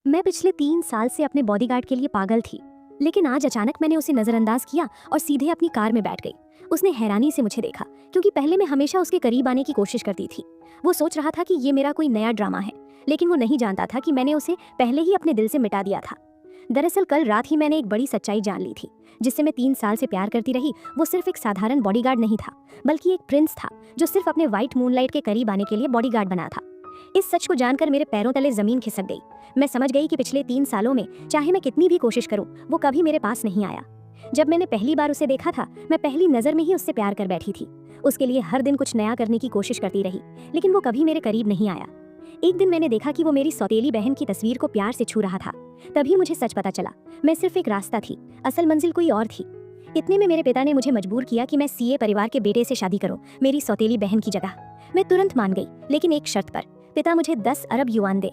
मैं पिछले 3 साल से अपने बॉडीगार्ड के लिए पागल थी, लेकिन आज अचानक मैंने उसे नजरअंदाज किया और सीधे अपनी कार में बैठ गई। उसने हैरानी से मुझे देखा, क्योंकि पहले मैं हमेशा उसके करीब आने की कोशिश करती थी। वो सोच रहा था कि ये मेरा कोई नया ड्रामा है, लेकिन वो नहीं जानता था कि मैंने उसे पहले ही अपने दिल से मिटा दिया था। दरअसल कल रात ही मैंने एक बड़ी सच्चाई जान ली थी। जिससे मैं 3 साल से प्यार करती रही, वो सिर्फ एक साधारण बॉडीगार्ड नहीं था, बल्कि एक प्रिंस था जो सिर्फ अपने व्हाइट मूनलाइट के करीब आने के लिए बॉडीगार्ड बना था। इस सच को जानकर मेरे पैरों तले जमीन खिसक गई। मैं समझ गई कि पिछले 3 सालों में चाहे मैं कितनी भी कोशिश करूं, वो कभी मेरे पास नहीं आया। जब मैंने पहली बार उसे देखा था, मैं पहली नजर में ही उससे प्यार कर बैठी थी। उसके लिए हर दिन कुछ नया करने की कोशिश करती रही, लेकिन वो कभी मेरे करीब नहीं आया। एक दिन मैंने देखा कि वो मेरी सौतेली बहन की तस्वीर को प्यार से छू रहा था। तभी मुझे सच पता चला, मैं सिर्फ एक रास्ता थी, असल मंजिल कोई और थी। इतने में मेरे पिता ने मुझे मजबूर किया कि मैं सीए परिवार के बेटे से शादी करूं, मेरी सौतेली बहन की जगह। मैं तुरंत मान गई, लेकिन एक शर्त पर। पिता मुझे 10 अरब युआन दे।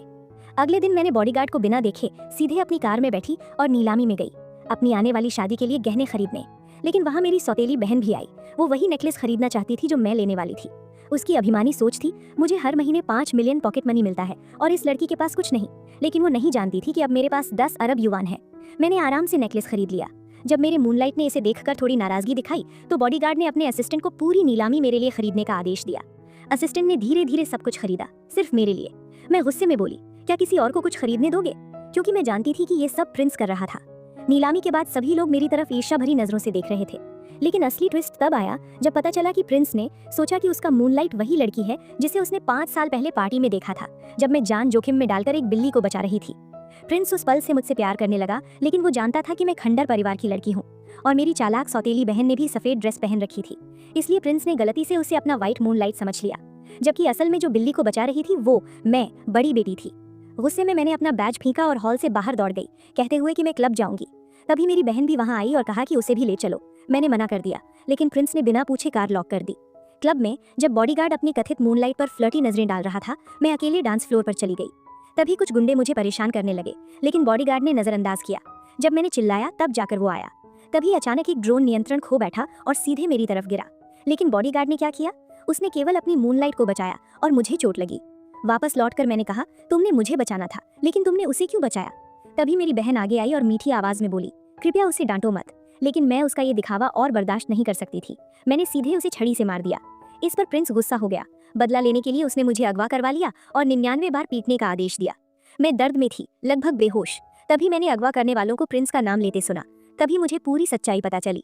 अगले दिन मैंने बॉडीगार्ड को बिना देखे सीधे अपनी कार में बैठी और नीलामी में गई, अपनी आने वाली शादी के लिए गहने खरीदने। लेकिन वहाँ मेरी सौतेली बहन भी आई। वो वही नेकलेस खरीदना चाहती थी जो मैं लेने वाली थी। उसकी अभिमानी सोच थी, मुझे हर महीने 5 मिलियन पॉकेट मनी मिलता है और इस लड़की के पास कुछ नहीं। लेकिन वो नहीं जानती थी कि अब मेरे पास 10 अरब युआन है। मैंने आराम से नेकलेस खरीद लिया। जब मेरे मूनलाइट ने इसे देखकर थोड़ी नाराजगी दिखाई, तो बॉडीगार्ड ने अपने असिस्टेंट को पूरी नीलामी मेरे लिए खरीदने का आदेश दिया। असिस्टेंट ने धीरे धीरे सब कुछ खरीदा, सिर्फ मेरे लिए। मैं गुस्से में बोली, क्या किसी और को कुछ खरीदने दोगे? क्योंकि मैं जानती थी कि ये सब प्रिंस कर रहा था। नीलामी के बाद सभी लोग मेरी तरफ ईर्ष्या भरी नजरों से देख रहे थे। लेकिन असली ट्विस्ट तब आया जब पता चला कि प्रिंस ने सोचा कि उसका मूनलाइट वही लड़की है जिसे उसने 5 साल पहले पार्टी में देखा था, जब मैं जान जोखिम में डालकर एक बिल्ली को बचा रही थी। प्रिंस उस पल से मुझसे प्यार करने लगा, लेकिन वो जानता था कि मैं खंडर परिवार की लड़की हूँ और मेरी चालाक सौतेली बहन ने भी सफेद ड्रेस पहन रखी थी। इसलिए प्रिंस ने गलती से उसे अपना व्हाइट मूनलाइट समझ लिया, जबकि असल में जो बिल्ली को बचा रही थी वो मैं, बड़ी बेटी थी। गुस्से में मैंने अपना बैज फेंका और हॉल से बाहर दौड़ गई, कहते हुए कि मैं क्लब जाऊंगी। तभी मेरी बहन भी वहां आई और कहा कि उसे भी ले चलो। मैंने मना कर दिया, लेकिन प्रिंस ने बिना पूछे कार लॉक कर दी। क्लब में जब बॉडीगार्ड अपनी कथित मूनलाइट पर फ्लर्टी नजरें डाल रहा था, मैं अकेले डांस फ्लोर पर चली गई। तभी कुछ गुंडे मुझे परेशान करने लगे, लेकिन बॉडीगार्ड ने नजरअंदाज किया। जब मैंने चिल्लाया तब जाकर वो आया। तभी अचानक एक ड्रोन नियंत्रण खो बैठा और सीधे मेरी तरफ गिरा। लेकिन बॉडीगार्ड ने क्या किया? उसने केवल अपनी मूनलाइट को बचाया और मुझे चोट लगी। वापस लौटकर मैंने कहा, तुमने मुझे बचाना था, लेकिन तुमने उसे क्यों बचाया? तभी मेरी बहन आगे आई और मीठी आवाज में बोली, कृपया उसे डांटो मत। लेकिन मैं उसका ये दिखावा और बर्दाश्त नहीं कर सकती थी। मैंने सीधे उसे छड़ी से मार दिया। इस पर प्रिंस गुस्सा हो गया। बदला लेने के लिए उसने मुझे अगवा करवा लिया और 99 बार पीटने का आदेश दिया। मैं दर्द में थी, लगभग बेहोश। तभी मैंने अगवा करने वालों को प्रिंस का नाम लेते सुना। तभी मुझे पूरी सच्चाई पता चली।